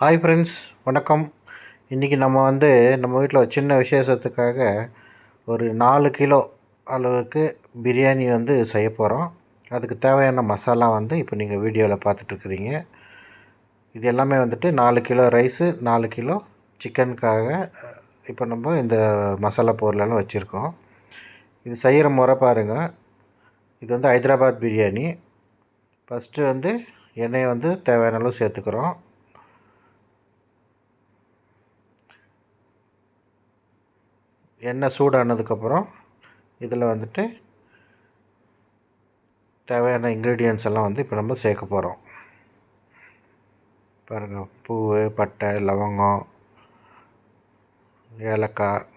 Hi friends, வணக்கம். இன்றைக்கி நம்ம வீட்டில் ஒரு சின்ன விசேஷத்துக்காக ஒரு 4 கிலோ அளவுக்கு பிரியாணி செய்ய போகிறோம். அதுக்கு தேவையான மசாலா இப்போ நீங்கள் வீடியோவில் பார்த்துட்ருக்குறீங்க. இது எல்லாமே 4 கிலோ ரைஸு, 4 கிலோ சிக்கனுக்காக இப்போ நம்ம இந்த மசாலா பொருளெல்லாம் வச்சுருக்கோம். இது செய்கிற முறை பாருங்கள். இது ஹைதராபாத் பிரியாணி. ஃபஸ்ட்டு எண்ணெயை தேவையான அளவு சேர்த்துக்கிறோம். எண்ணெய் சூடானதுக்கப்புறம் இதில் தேவையான இன்க்ரீடியன்ஸ் எல்லாம் இப்போ நம்ம சேர்க்க போகிறோம். பாருங்கள், பூ, பட்டை, லவங்கம், ஏலக்காய்,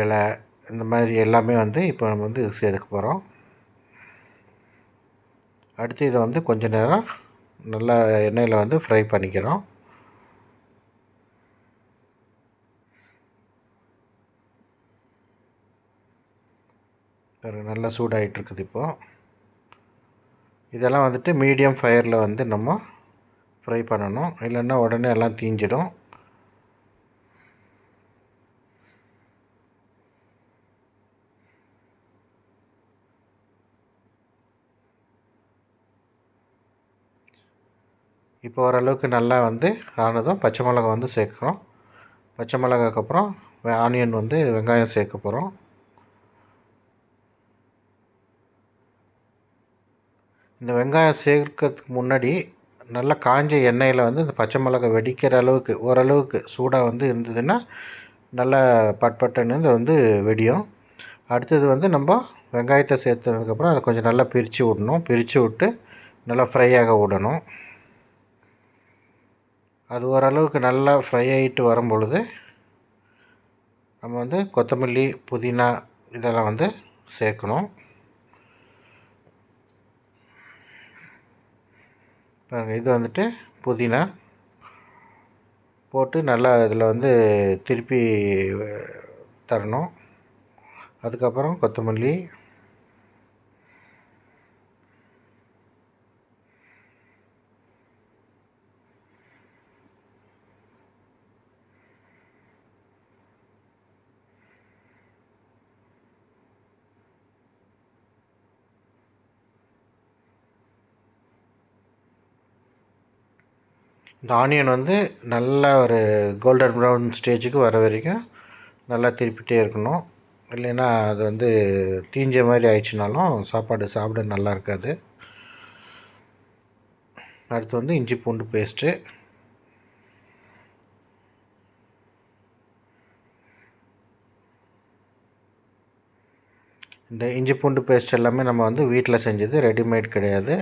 இலை, இந்த மாதிரி எல்லாமே இப்போ நம்ம சேர்க்க போகிறோம். அடுத்து இதை கொஞ்சம் நேரம் நல்லா எண்ணெயில் ஃப்ரை பண்ணிக்கிறோம். நல்லா சூடாகிட்டுருக்குது. இப்போது இதெல்லாம் மீடியம் ஃபயரில் நம்ம ஃப்ரை பண்ணணும், இல்லைன்னா உடனே எல்லாம் தீஞ்சிடும். இப்போ ஓரளவுக்கு நல்லா ஆனதும் பச்சை மிளகா சேர்க்குறோம். பச்சை மிளகாக்கு அப்புறம் ஆனியன் வெங்காயம் சேர்க்க போகிறோம். இந்த வெங்காயம் சேர்க்கறதுக்கு முன்னாடி நல்லா காஞ்ச எண்ணெயில் இந்த பச்சை மிளகா வெடிக்கிற அளவுக்கு ஓரளவுக்கு சூடாக இருந்ததுன்னா நல்லா பட்பட்டுன்னு இது வெடியும். அடுத்தது நம்ம வெங்காயத்தை சேர்த்ததுக்கப்புறம் அதை கொஞ்சம் நல்லா பிரித்து விடணும். பிரித்து விட்டு நல்லா ஃப்ரை ஆக விடணும். அது ஓரளவுக்கு நல்லா ஃப்ரை ஆகிட்டு வரும் பொழுது நம்ம கொத்தமல்லி, புதினா இதெல்லாம் சேர்க்கணும். இது புதினா போட்டு நல்லா இதில் திருப்பி தரணும். அதுக்கப்புறம் கொத்தமல்லி, இந்த ஆனியன் நல்லா ஒரு கோல்டன் ப்ரௌன் ஸ்டேஜுக்கு வர வரைக்கும் நல்லா திருப்பிகிட்டே இருக்கணும். இல்லைன்னா அது தீஞ்ச மாதிரி ஆயிடுச்சுனாலும் சாப்பாடு சாப்பிட நல்லா இருக்காது. அடுத்து இஞ்சி பூண்டு பேஸ்ட்டு. இந்த இஞ்சி பூண்டு பேஸ்ட் எல்லாமே நம்ம வீட்டில் செஞ்சது, ரெடிமேட் கிடையாது.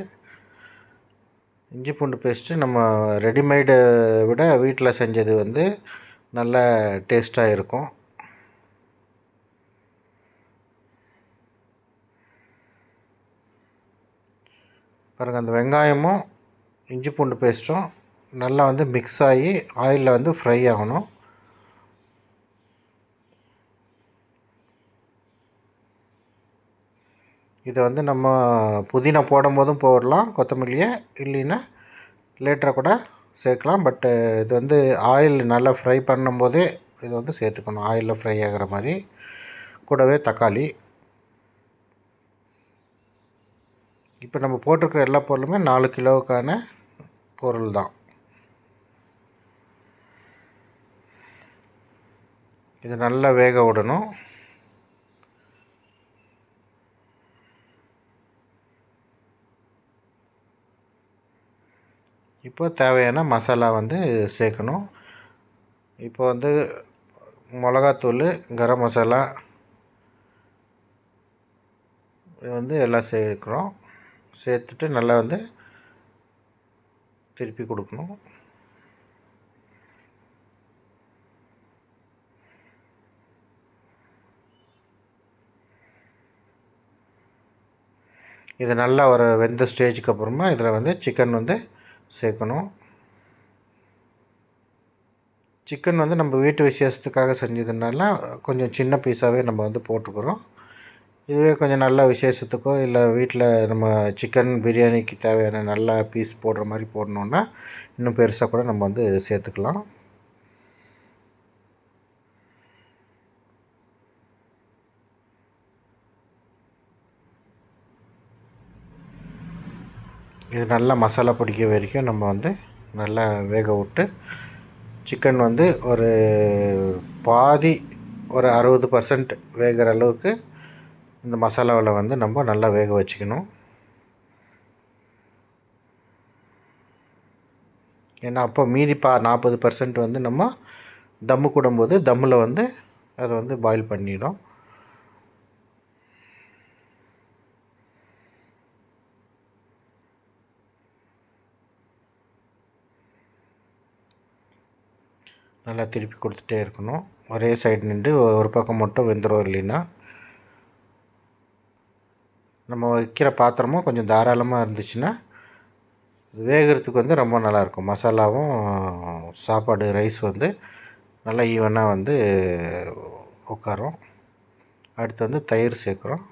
இஞ்சி பூண்டு பேஸ்ட்டு நம்ம ரெடிமேடை விட வீட்டில் செஞ்சது நல்ல டேஸ்ட்டாக இருக்கும். பாருங்கள், அந்த வெங்காயமும் இஞ்சி பூண்டு பேஸ்ட்டும் நல்லா மிக்ஸ் ஆகி ஆயிலில் ஃப்ரை ஆகணும். இதை நம்ம புதினா போடும் போதும் போடலாம், கொத்தமல்லியை, இல்லைன்னா லேட்டராக கூட சேர்க்கலாம். பட்டு இது ஆயில் நல்லா ஃப்ரை பண்ணும்போதே இது சேர்த்துக்கணும், ஆயிலில் ஃப்ரை ஆகிற மாதிரி. கூடவே தக்காளி. இப்போ நம்ம போட்டிருக்கிற எல்லா பொருளுமே 4 கிலோவுக்கான பொருள் தான். இது நல்லா வேக விடணும். இப்போ தேவையான மசாலா சேர்க்கணும். இப்போ மிளகாத்தூள், கரம் மசாலா எல்லாம் சேர்க்குறோம். சேர்த்துட்டு நல்லா திருப்பி கொடுக்கணும். இது நல்லா ஒரு வெந்த ஸ்டேஜுக்கு அப்புறமா இதில் சிக்கன் சேர்க்கணும். சிக்கன் நம்ம வீட்டு விசேஷத்துக்காக செஞ்சதுனால கொஞ்சம் சின்ன பீஸாகவே நம்ம போட்டுக்கிறோம். இதுவே கொஞ்சம் நல்ல விசேஷத்துக்கோ இல்லை வீட்டில் நம்ம சிக்கன் பிரியாணிக்கு தேவையான நல்ல பீஸ் போடுற மாதிரி போடணுன்னா இன்னும் பெருசாக கூட நம்ம வந்து சேர்த்துக்கலாம். இது நல்லா மசாலா பிடிக்க வரைக்கும் நம்ம வந்து நல்லா வேக விட்டு சிக்கன் வந்து ஒரு பாதி ஒரு 60% வேகிற அளவுக்கு இந்த மசாலாவில் வந்து நம்ம நல்லா வேக வச்சுக்கணும். ஏன்னா அப்போ மீதி 40% வந்து நம்ம தம்மு கூடும்போது தம்மில் வந்து அதை வந்து பாயில் பண்ணிடும். நல்லா திருப்பி கொடுத்துட்டே இருக்கணும். ஒரே சைடு நின்று ஒரு பக்கம் மட்டும் வெந்துடும். இல்லைன்னா நம்ம வைக்கிற பாத்திரமும் கொஞ்சம் தாராளமாக இருந்துச்சுன்னா வேகிறதுக்கு வந்து ரொம்ப நல்லாயிருக்கும். மசாலாவும் சாப்பாடு ரைஸ் வந்து நல்லா ஈவனாக வந்து உட்காரும். அடுத்து வந்து தயிர் சேர்க்குறோம்.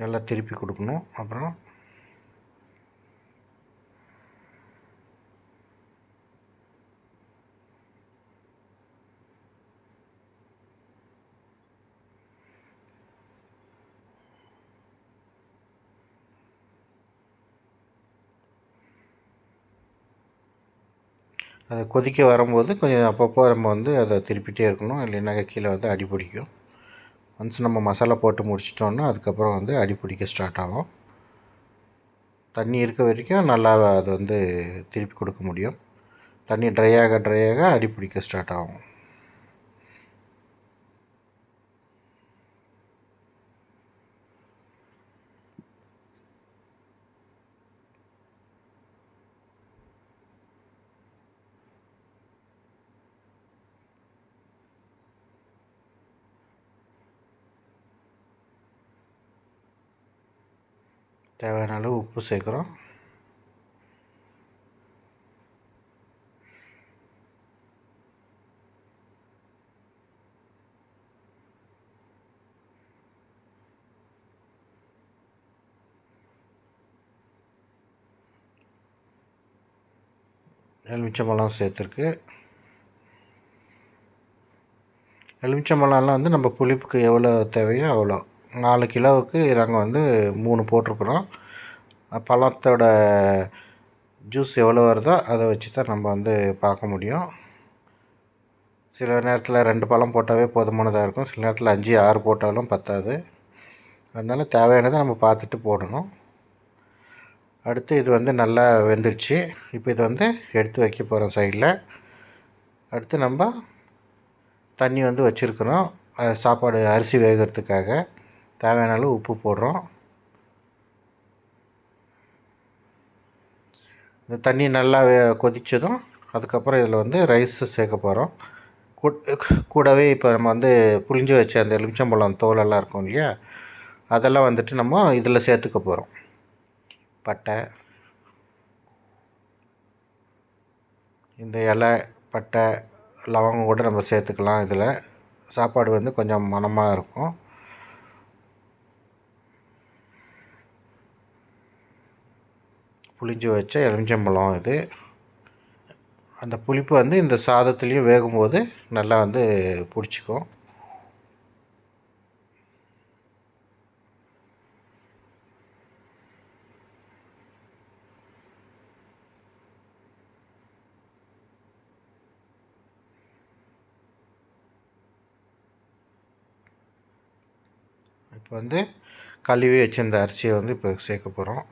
நல்லா திருப்பி கொடுக்கணும். அப்புறம் அதை கொதிக்க வரும்போது கொஞ்சம் அப்பப்போ நம்ம வந்து அதை திருப்பிகிட்டே இருக்கணும். இல்லைன்னா கீழே வந்து அடி பிடிக்கும். ஒன்ஸ் நம்ம மசாலா போட்டு முடிச்சிட்டோன்னா அதுக்கப்புறம் வந்து அடி பிடிக்க ஸ்டார்ட் ஆகும். தண்ணி இருக்க வரைக்கும் நல்லா அது வந்து திருப்பி கொடுக்க முடியும். தண்ணி ட்ரை ஆக அடி பிடிக்க ஸ்டார்ட் ஆகும். தேவையான அளவு உப்பு சேர்க்குறோம். எலுமிச்சம்பழம் சேர்த்துருக்கு. எலுமிச்சம்பழம்லாம் வந்து நம்ம புளிப்புக்கு எவ்வளோ தேவையோ அவ்வளோ. 4 கிலோவுக்கு நாங்கள் வந்து 3 போட்டிருக்குறோம். பழத்தோட ஜூஸ் எவ்வளோ வருதோ அதை வச்சு தான் நம்ம வந்து பார்க்க முடியும். சில நேரத்தில் 2 பழம் போட்டாவே போதுமானதாக இருக்கும். சில நேரத்தில் 5, 6 போட்டாலும் பத்தாது. அதனால் தேவையானதை நம்ம பார்த்துட்டு போடணும். அடுத்து இது வந்து நல்லா வெந்துருச்சு. இப்போ இதை வந்து எடுத்து வைக்க போகிறோம் சைடில். அடுத்து நம்ம தண்ணி வந்து வச்சுருக்குறோம். சாப்பாடு அரிசி வேகிறதுக்காக தேவையான அளவு உப்பு போடுறோம். இந்த தண்ணி நல்லா கொதித்ததும் அதுக்கப்புறம் இதில் வந்து ரைஸு சேர்க்க போகிறோம். கூடவே இப்போ நம்ம வந்து புளிஞ்சு வச்ச அந்த எலுமிச்சம்பழம் தோலெல்லாம் இருக்கும் இல்லையா, அதெல்லாம் வந்துட்டு நம்ம இதில் சேர்த்துக்க போகிறோம். பட்டை, இந்த இலை, பட்டை, லவங்கம் கூட நம்ம சேர்த்துக்கலாம். இதில் சாப்பாடு வந்து கொஞ்சம் மணமாக இருக்கும். புளிஞ்சு வச்ச எலுமிச்சம்பழம் இது. அந்த புளிப்பு வந்து இந்த சாதத்துலேயும் வேகும்போது நல்லா வந்து பிடிச்சிக்கும். இப்போ வந்து கழுவி வச்சிருந்த அரிசியை வந்து இப்போ சேர்க்க போகிறோம்.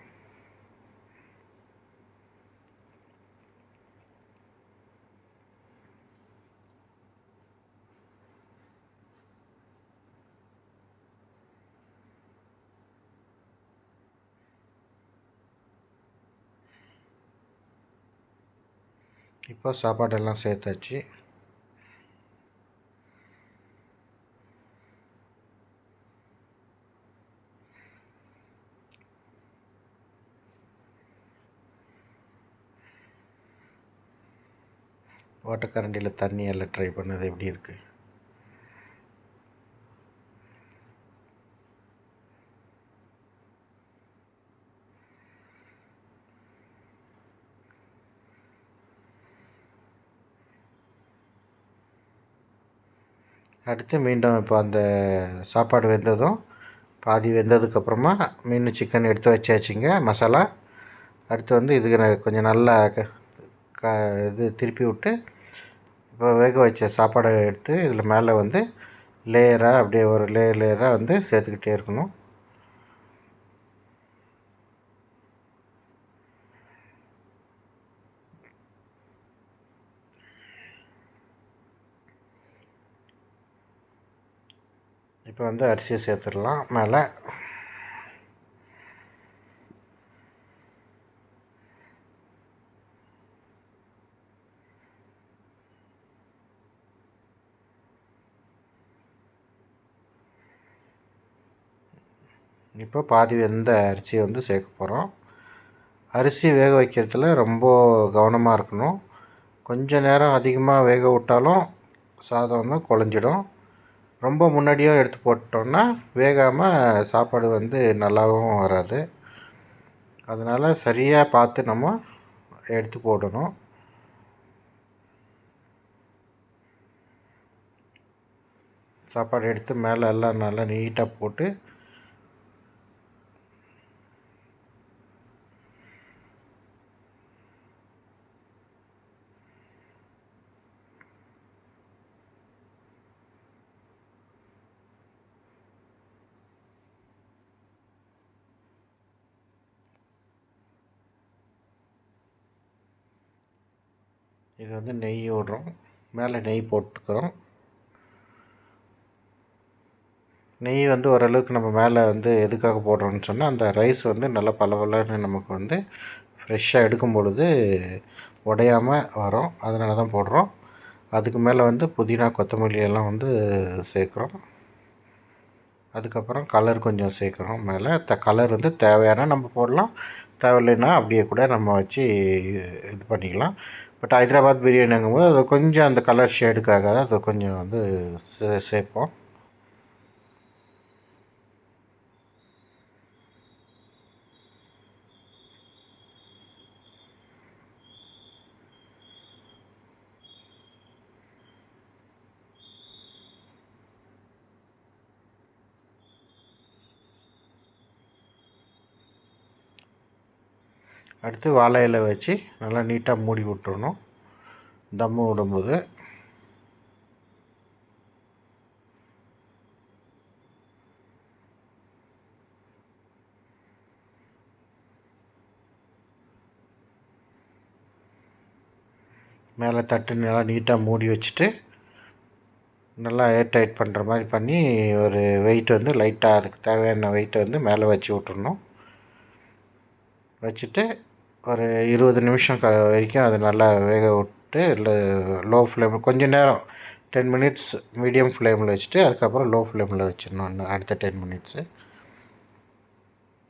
இப்போ சாப்பாடெல்லாம் சேர்த்தாச்சு. ஓட்டக்கரண்டியில் தண்ணி எல்லாம் ட்ரை பண்ணது எப்படி இருக்குது. அடுத்து மீண்டும் இப்போ அந்த சாப்பாடு வெந்ததும் பாதி வெந்ததுக்கப்புறமா மீன் சிக்கன் எடுத்து வச்சாச்சுங்க மசாலா. அடுத்து வந்து இதுக்கு கொஞ்சம் நல்லா இது திருப்பி விட்டு இப்போ வேக வச்ச சாப்பாடை எடுத்து இதில் மேலே வந்து லேயராக அப்படியே ஒரு லேயராக வந்து சேர்த்துக்கிட்டே இருக்கணும். இப்போ வந்து அரிசியை சேர்த்துடலாம் மேலே. இப்போ பாதி வெந்த அரிசியை வந்து சேர்க்க போகிறோம். அரிசி வேக வைக்கிறதுல ரொம்ப கவனமாக இருக்கணும். கொஞ்சம் நேரம் அதிகமாக வேக விட்டாலும் சாதம் வந்து குழஞ்சிடும். ரொம்ப முன்னாடியும் எடுத்து போட்டோன்னா வேகாமல் சாப்பாடு வந்து நல்லாவும் வராது. அதனால் சரியாக பார்த்து நம்ம எடுத்து போடணும். சாப்பாடு எடுத்து மேலே எல்லாம் நல்லா நீட்டாக போட்டு இது வந்து நெய் விடுறோம். மேலே நெய் போட்டுக்கிறோம். நெய் வந்து ஓரளவுக்கு நம்ம மேலே வந்து எதுக்காக போடுறோம்னு சொன்னால் அந்த ரைஸ் வந்து நல்லா பலன்னு நமக்கு வந்து ஃப்ரெஷ்ஷாக எடுக்கும் பொழுது உடையாமல் வரும். அதனால தான் போடுறோம். அதுக்கு மேலே வந்து புதினா கொத்தமல்லி எல்லாம் வந்து சேர்க்குறோம். அதுக்கப்புறம் கலர் கொஞ்சம் சேர்க்குறோம் மேலே. கலர் வந்து தேவையான நம்ம போடலாம், தேவையில்லைன்னா அப்படியே கூட நம்ம வச்சு இது பண்ணிக்கலாம். பட் ஹைதராபாத் பிரியாணிங்கும்போது அது கொஞ்சம் அந்த கலர் ஷேடுக்காக அதை கொஞ்சம் வந்து சேர்ப்போம். அடுத்து வாழை இலை வச்சு நல்லா நீட்டாக மூடி விட்டுறணும் தம்மு விடும்போது. மேலே தட்டு நல்லா நீட்டாக மூடி வச்சுட்டு நல்லா ஏர் டைட் பண்ணுற மாதிரி பண்ணி ஒரு வெயிட் வந்து லைட்டாக அதுக்கு தேவையான வெயிட்டை வந்து மேலே வச்சு விட்டுறணும். வச்சுட்டு ஒரு 20 நிமிஷம் வரைக்கும் அதை நல்லா வேக விட்டு லோ ஃப்ளேம் கொஞ்சம் நேரம் 10 மினிட்ஸ் மீடியம் ஃப்ளேமில் வச்சுட்டு அதுக்கப்புறம் லோ ஃப்ளேமில் வச்சிடணும் அடுத்த 10 மினிட்ஸு.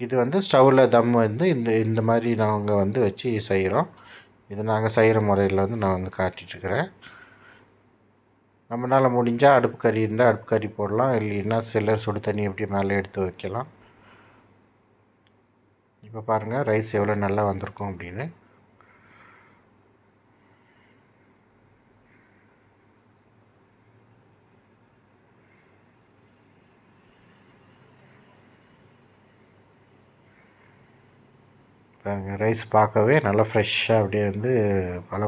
இது வந்து ஸ்டவ்வில் தம் வந்து இந்த மாதிரி நாங்கள் வந்து வச்சு செய்கிறோம். இது நாங்கள் செய்கிற முறையில் வந்து நான் வந்து காட்டிகிட்ருக்கிறேன். நம்மளால் முடிஞ்சால் அடுப்பு கறி இருந்தால் அடுப்பு கறி போடலாம், இல்லைன்னா சிலர் சுடு தண்ணி எப்படி மேலே எடுத்து வைக்கலாம். இப்போ பாருங்கள் ரைஸ் எவ்வளோ நல்லா வந்திருக்கும் அப்படின்னு. பாருங்கள் ரைஸ் பார்க்கவே நல்லா ஃப்ரெஷ்ஷாக அப்படியே வந்து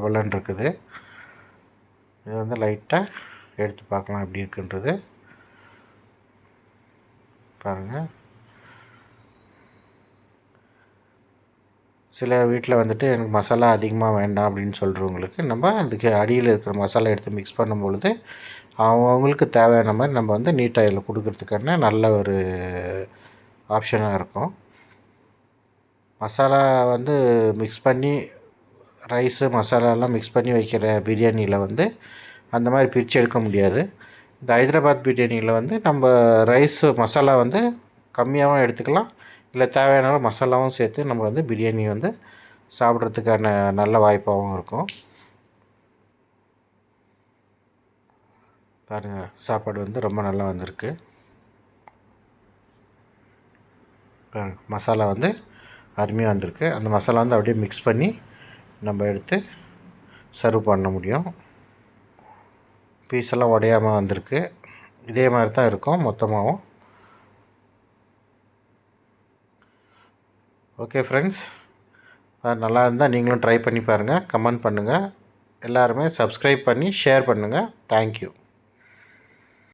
பலன்னு இருக்குது. இது வந்து லைட்டாக எடுத்து பார்க்கலாம் எப்படி இருக்குன்றது. பாருங்கள் சில வீட்டில் வந்துட்டு எனக்கு மசாலா அதிகமாக வேண்டாம் அப்படின்னு சொல்கிறவங்களுக்கு நம்ம அதுக்கு அடியில் இருக்கிற மசாலா எடுத்து மிக்ஸ் பண்ணும் பொழுது அவங்களுக்கு தேவையான மாதிரி நம்ம வந்து நீட்டாக இதில் கொடுக்கறதுக்கான நல்ல ஒரு ஆப்ஷனாக இருக்கும். மசாலா வந்து மிக்ஸ் பண்ணி ரைஸு மசாலாலாம் மிக்ஸ் பண்ணி வைக்கிற பிரியாணியில் வந்து அந்த மாதிரி பிரித்து எடுக்க முடியாது. இந்த ஹைதராபாத் பிரியாணியில் வந்து நம்ம ரைஸு மசாலா வந்து கம்மியாகவும் எடுத்துக்கலாம், இல்லை தேவையான மசாலாவும் சேர்த்து நம்ம வந்து பிரியாணி வந்து சாப்பிட்றதுக்கான நல்ல வாய்ப்பாகவும் இருக்கும். பாருங்கள், சாப்பாடு வந்து ரொம்ப நல்லா வந்திருக்கு. மசாலா வந்து அருமையாக வந்திருக்கு. அந்த மசாலா வந்து அப்படியே மிக்ஸ் பண்ணி நம்ம எடுத்து சர்வ் பண்ண முடியும். பீஸெல்லாம் உடையாமல் வந்திருக்கு. இதே மாதிரி தான் இருக்கும் மொத்தமாகவும். ஓகே ஃப்ரெண்ட்ஸ், நல்லா இருந்தால் நீங்களும் ட்ரை பண்ணி பாருங்கள். கமெண்ட் பண்ணுங்கள். எல்லாருமே சப்ஸ்கிரைப் பண்ணி ஷேர் பண்ணுங்கள். தேங்க்யூ.